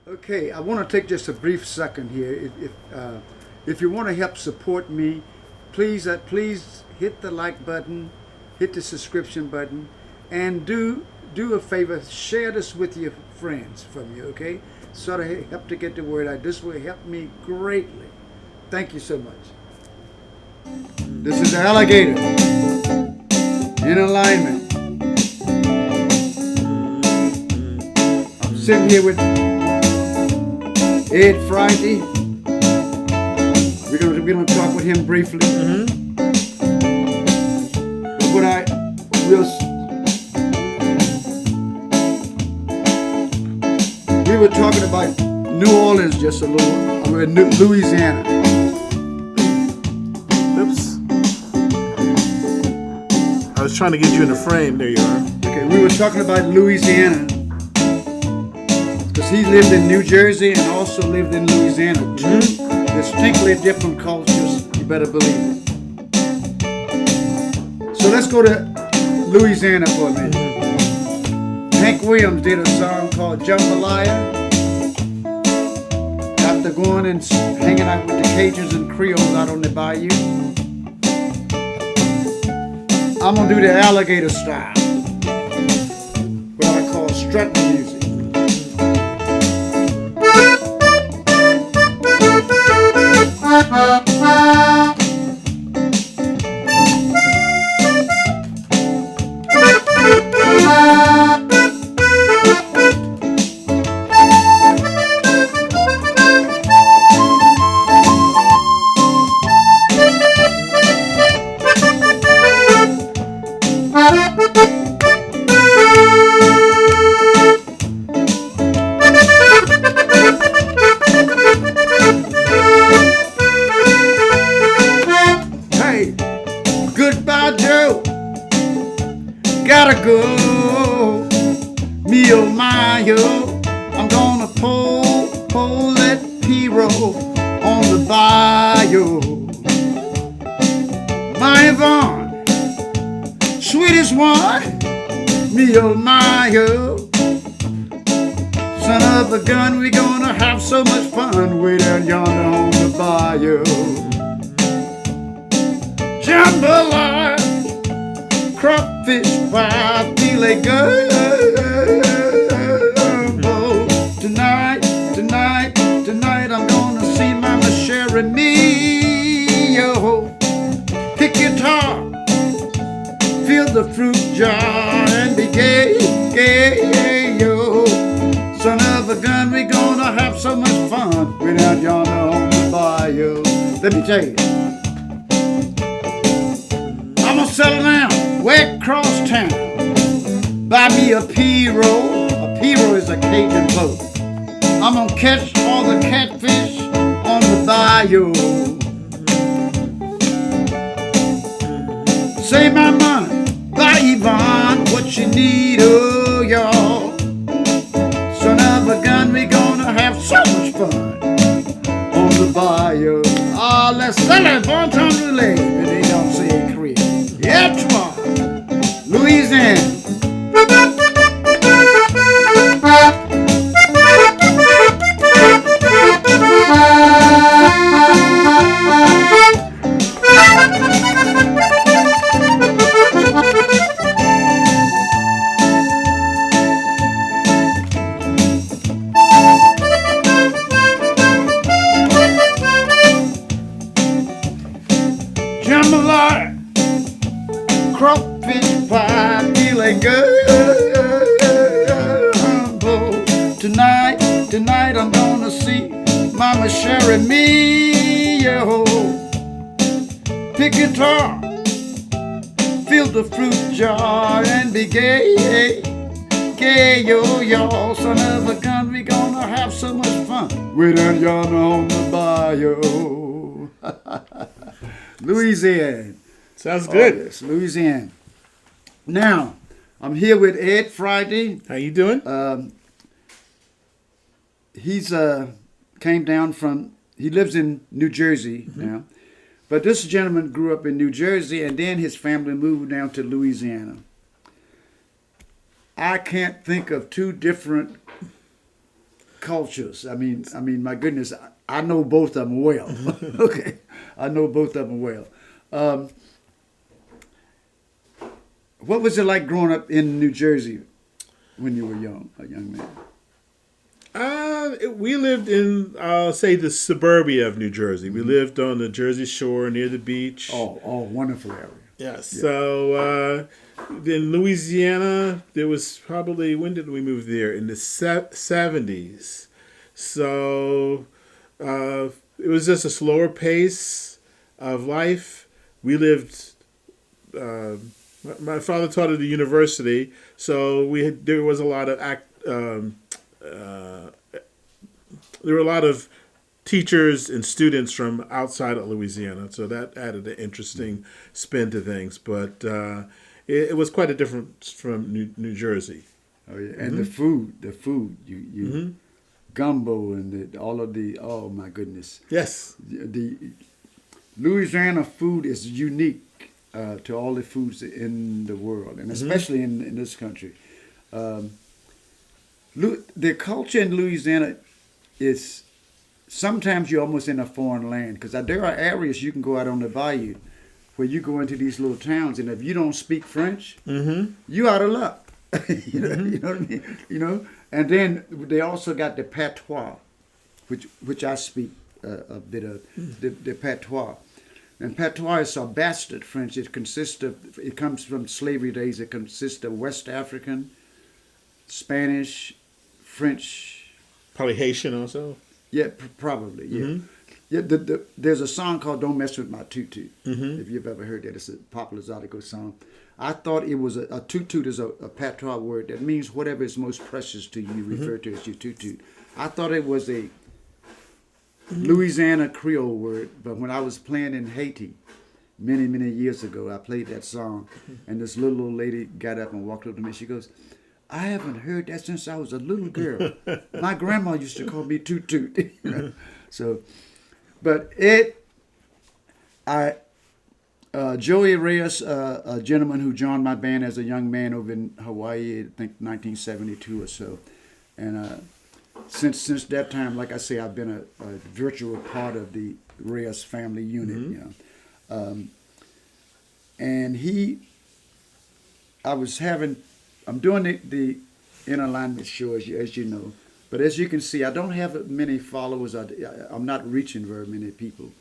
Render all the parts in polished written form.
Okay, I want to take just a brief second here. If you want to help support me, please hit the like button, hit the subscription button, and do a favor, share this with your friends from you. Okay, sort of help to get the word out. This will help me greatly. Thank you so much. This is the Alligator in alignment. I'm sitting here with Ed Fridie. We're gonna talk with him briefly. But what I we were talking about New Orleans just a little. We're in Louisiana. Oops. I was trying to get you in the frame. There you are. Okay, we were talking about Louisiana. Because he lived in New Jersey and also lived in Louisiana. Two distinctly different cultures, you better believe it. So let's go to Louisiana for a minute. Hank Williams did a song called Jambalaya. After going and hanging out with the Cajuns and Creoles out on the bayou. I'm going to do the Alligator style. What I call strutting music. Gotta go, me oh my oh, I'm gonna pull that P-roll on the bayou. My Yvonne, sweetest one, me oh my oh, son of a gun, we gonna have so much fun way down yonder on the bayou. Jambalaya, crawfish pie, filet gumbo. Tonight I'm gonna see Mama sharing me. Yo, pick guitar, fill the fruit jar and be gay, yo. Son of a gun, we gonna have so much fun way down yonder on the bayou. Let me tell you, I'm gonna settle down way across town. Buy me a P-roll. A P-roll is a Cajun boat. I'm gonna catch all the catfish on the bayou. Say my money, buy Yvonne what you need, oh y'all. Son of a gun, we gonna have so much fun on the bayou. Ah, let's celebrate bon temps roulette. They don't say Creole. Yeah, toi, Louisiane. Jambalaya, crawfish pie, feeling gumbo. Tonight I'm gonna see Mama sharing me, yo. Pick guitar, fill the fruit jar and be gay, yo, y'all. Son of a gun, we gonna have so much fun way down yonder on the bayou. Louisiana. Sounds good. Oh, yes, Louisiana. Now, I'm here with Ed Fridie. How you doing? He's came down from, he lives in New Jersey now. But this gentleman grew up in New Jersey, and then his family moved down to Louisiana. I can't think of two different cultures. I mean, my goodness, I know both of them well. Okay, I know both of them well. What was it like growing up in New Jersey when you were a young man? We lived in, say, the suburbia of New Jersey. We lived on the Jersey Shore near the beach. Oh, wonderful area. Yes. Yeah. So in Louisiana, there was probably, when did we move there? In the 70s. So it was just a slower pace of life. We lived, my father taught at the university, so there was a lot of there were a lot of teachers and students from outside of Louisiana, so that added an interesting spin to things. But it was quite a difference from New Jersey. Oh yeah, and the food, you gumbo and all of the. Oh my goodness. Yes. The Louisiana food is unique to all the foods in the world, and especially in this country. The culture in Louisiana is sometimes you're almost in a foreign land, because there are areas you can go out on the bayou where you go into these little towns, and if you don't speak French, you out of luck. You know what I mean? You know, and then they also got the patois, which I speak a bit of the patois. And patois is a bastard French. It comes from slavery days. It consists of West African, Spanish, French. Probably Haitian also. Yeah, probably. Yeah. Yeah. There's a song called "Don't Mess with My Tutu." If you've ever heard that, it's a popular Zydeco song. I thought it was a tutu is a patois word that means whatever is most precious to you, refer to as your tutu. I thought it was a Louisiana Creole word, but when I was playing in Haiti many years ago, I played that song, and this little old lady got up and walked up to me. She goes, "I haven't heard that since I was a little girl. My grandma used to call me Toot Toot." So, but Joey Reyes, a gentleman who joined my band as a young man over in Hawaii, I think 1972 or so, and since that time, like I say, I've been a virtual part of the Reyes family unit, you know, and I'm doing the In Alignment show, as you know. But as you can see, I don't have many followers. I'm not reaching very many people.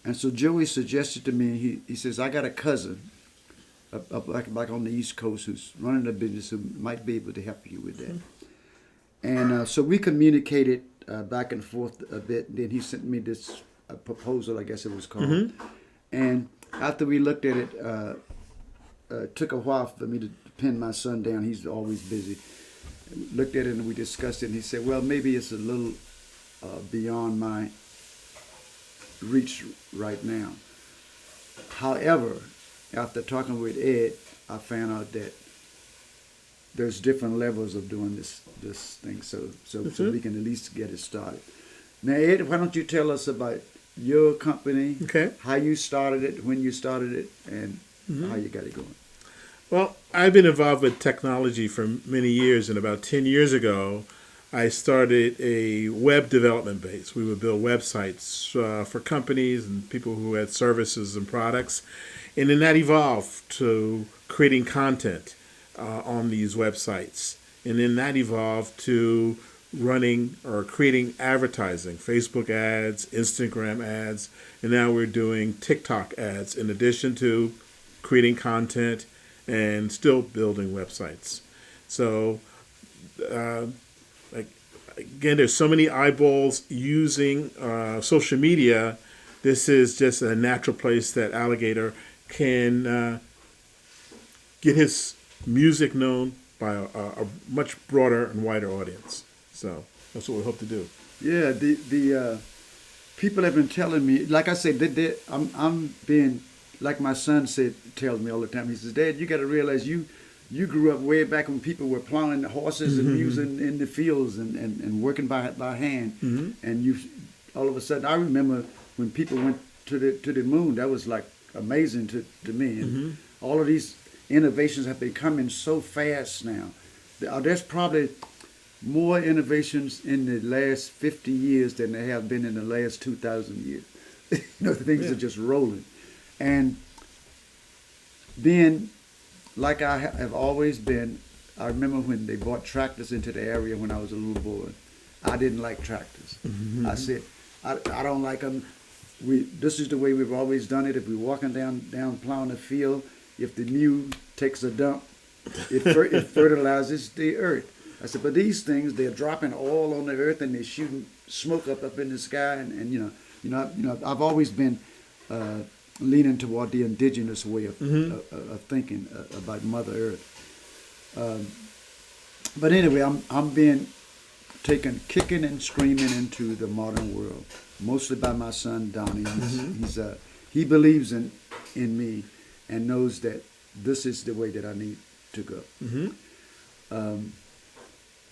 And so Joey suggested to me, he says, I got a cousin up like on the East Coast who's running a business who might be able to help you with that. And so we communicated back and forth a bit. Then he sent me this proposal, I guess it was called. And after we looked at it, it took a while for me to pin my son down. He's always busy. Looked at it and we discussed it. And he said, well, maybe it's a little beyond my reach right now. However, after talking with Ed, I found out that there's different levels of doing this thing, so we can at least get it started. Now, Ed, why don't you tell us about your company, how you started it, when you started it, and how you got it going? Well, I've been involved with technology for many years, and about 10 years ago, I started a web development base. We would build websites for companies and people who had services and products, and then that evolved to creating content on these websites. And then that evolved to running or creating advertising, Facebook ads, Instagram ads, and now we're doing TikTok ads in addition to creating content and still building websites. So, again, there's so many eyeballs using social media. This is just a natural place that Alligator can get his music known by a much broader and wider audience. So that's what we hope to do. Yeah, the people have been telling me, like I said, I'm being, like my son tells me all the time. He says, Dad, you got to realize you grew up way back when people were plowing the horses and using in the fields and working by hand. And you, all of a sudden, I remember when people went to the moon. That was like amazing to me. And all of these innovations have been coming so fast now. There's probably more innovations in the last 50 years than there have been in the last 2,000 years. Things are just rolling. And being like I have always been, I remember when they brought tractors into the area when I was a little boy. I didn't like tractors. I said, I don't like them. This is the way we've always done it. If we're walking down plowing the field, if the mule takes a dump, it fertilizes the earth. I said, but these things, they're dropping oil on the earth and they're shooting smoke up in the sky. And I've always been leaning toward the indigenous way of thinking about Mother Earth. But anyway, I'm being taken kicking and screaming into the modern world, mostly by my son Donnie. He believes in me and knows that this is the way that I need to go.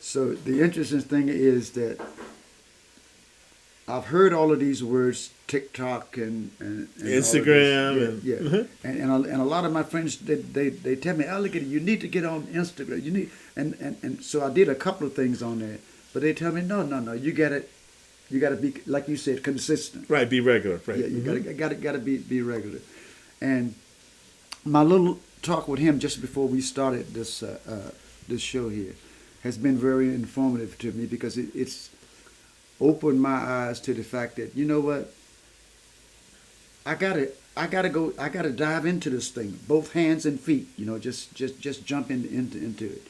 So the interesting thing is that I've heard all of these words, TikTok and Instagram, and a lot of my friends they tell me, Alligator, you need to get on Instagram. You need and so I did a couple of things on there, but they tell me no, you gotta be, like you said, consistent. Right, be regular. Right. Yeah, you gotta be regular. And my little talk with him just before we started this show here has been very informative to me, because it's opened my eyes to the fact that, you know what, I gotta dive into this thing, both hands and feet, just jump into it.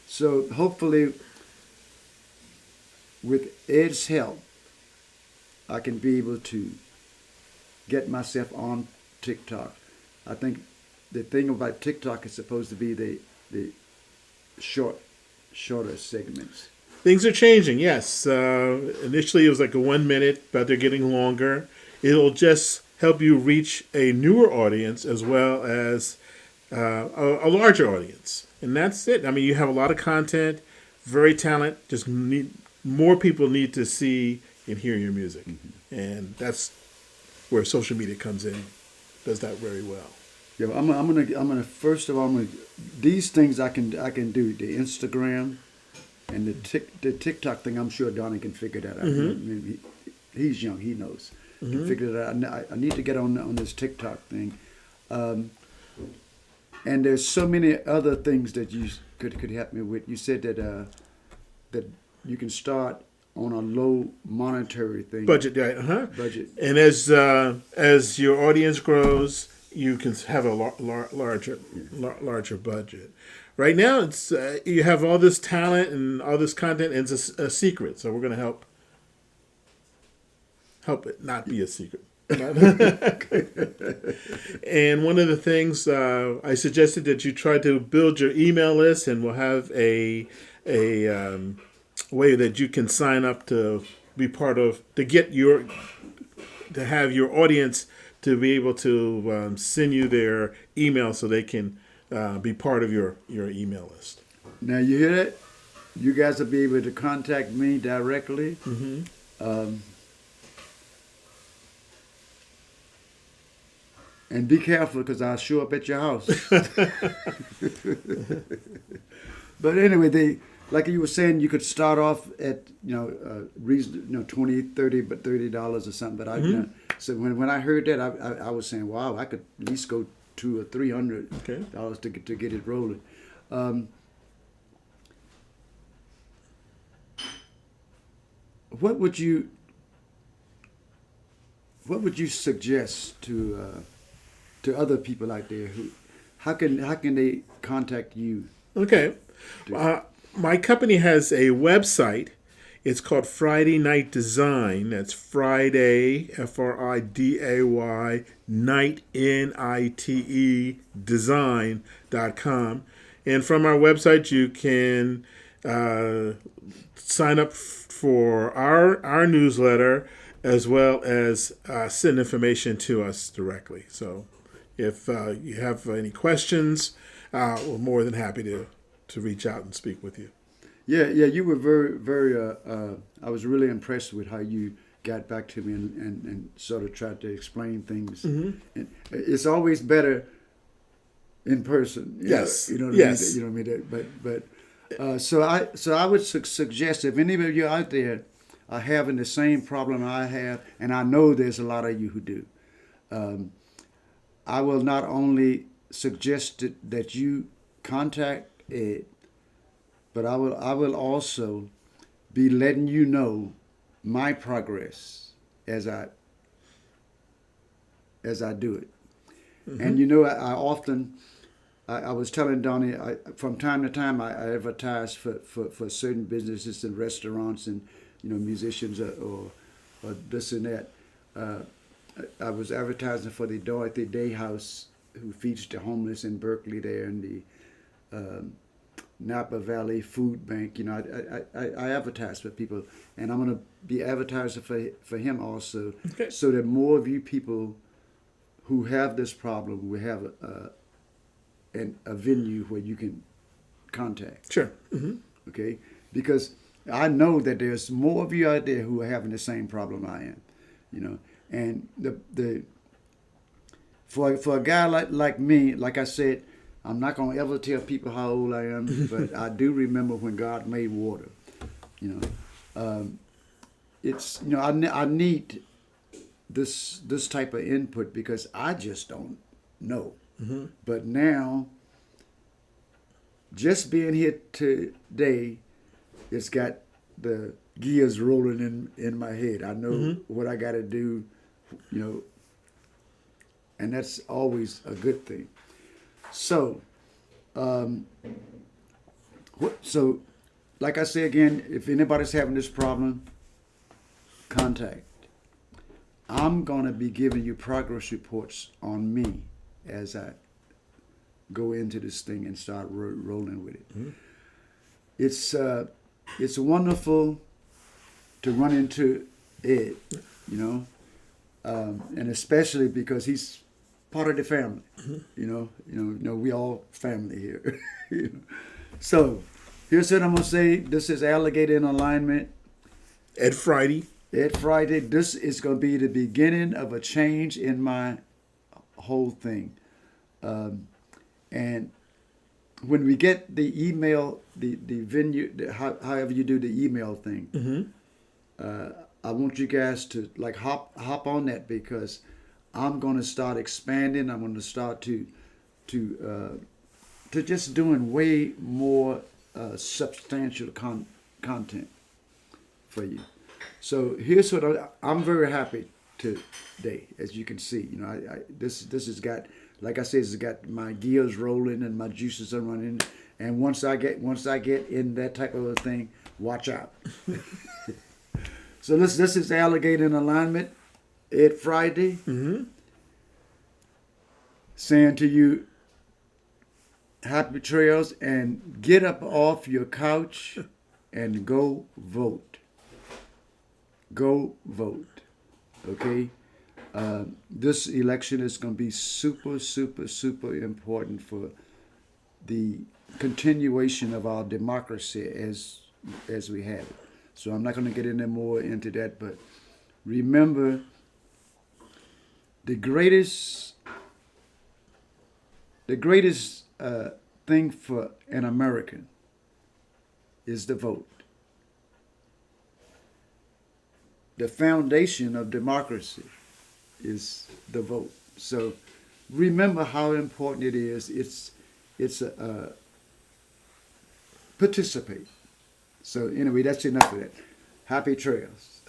So hopefully with Ed's help, I can be able to get myself on TikTok. I think the thing about TikTok is supposed to be the shorter segments. Things are changing, yes. Initially it was like a 1 minute, but they're getting longer. It'll just help you reach a newer audience as well as a larger audience. And that's it. I mean, you have a lot of content, very talented, just more people need to see and hear your music. And that's where social media comes in, does that very well. Yeah, I'm gonna first of all, these things I can do, the Instagram and the TikTok thing. I'm sure Donnie can figure that out. I mean, he's young, he knows. Can figure that out. I need to get on this TikTok thing, and there's so many other things that you could help me with. You said that that you can start on a low monetary thing. Budget, right? Budget. And as your audience grows, you can have a larger budget. Right now, it's you have all this talent and all this content, and it's a secret. So we're going to help it not be a secret. And one of the things I suggested that you try to build your email list, and we'll have a way that you can sign up to be part of, to have your audience to be able to send you their email so they can be part of your email list. Now you hear that? You guys will be able to contact me directly. And be careful, because I'll show up at your house. But anyway, like you were saying, you could start off at $20, $30 or something. But so when I heard that, I was saying, wow, I could at least go $200 or $300 to get it rolling. What would you suggest to other people out there how can they contact you? Okay. My company has a website. It's called FridayNite Design. That's Friday, Friday, Night, Nite, design.com. And from our website, you can sign up for our newsletter, as well as send information to us directly. So if you have any questions, we're more than happy to reach out and speak with you. Yeah, you were very, very, I was really impressed with how you got back to me and sort of tried to explain things. And it's always better in person. Yes. You know what I mean? You know what I mean? So I would suggest if any of you out there are having the same problem I have, and I know there's a lot of you who do, I will not only suggest that you contact Ed, but I will also be letting you know my progress as I do it. And I often, I was telling Donnie, from time to time I advertise for certain businesses and restaurants and musicians or this and that. I was advertising for the Dorothy Day House, who feeds the homeless in Berkeley there, and the Napa Valley Food Bank. I advertise for people, and I'm going to be advertising for him also, Okay. so that more of you people who have this problem will have a venue where you can contact. Sure. Okay, because I know that there's more of you out there who are having the same problem I am. And for a guy like me, like I said, I'm not gonna ever tell people how old I am, but I do remember when God made water. It's I need this type of input because I just don't know. But now, just being here today, it's got the gears rolling in my head. I know what I got to do, and that's always a good thing. So, like I say again, if anybody's having this problem, contact. I'm going to be giving you progress reports on me as I go into this thing and start rolling with it. It's wonderful to run into Ed, and especially because he's part of the family. We all family here. So here's what I'm gonna say. This is Alligator in Alignment. Ed Fridie. Ed Fridie. This is gonna be the beginning of a change in my whole thing. And when we get the email, the venue, however you do the email thing, I want you guys to hop on that, because I'm going to start expanding. I'm going to start to just doing way more substantial content for you. So here's what I'm very happy today, as you can see. This has got, like I said, it's got my gears rolling and my juices are running. And once I get in that type of a thing, watch out. So this is Alligator in Alignment, Ed Fridie, saying to you, happy trails, and get up off your couch and go vote. Go vote, okay? This election is going to be super, super, super important for the continuation of our democracy as we have it. So I'm not going to get any more into that, but remember, the greatest thing for an American is the vote. The foundation of democracy is the vote. So remember how important it is. It's participate. So anyway, that's enough of that. Happy trails.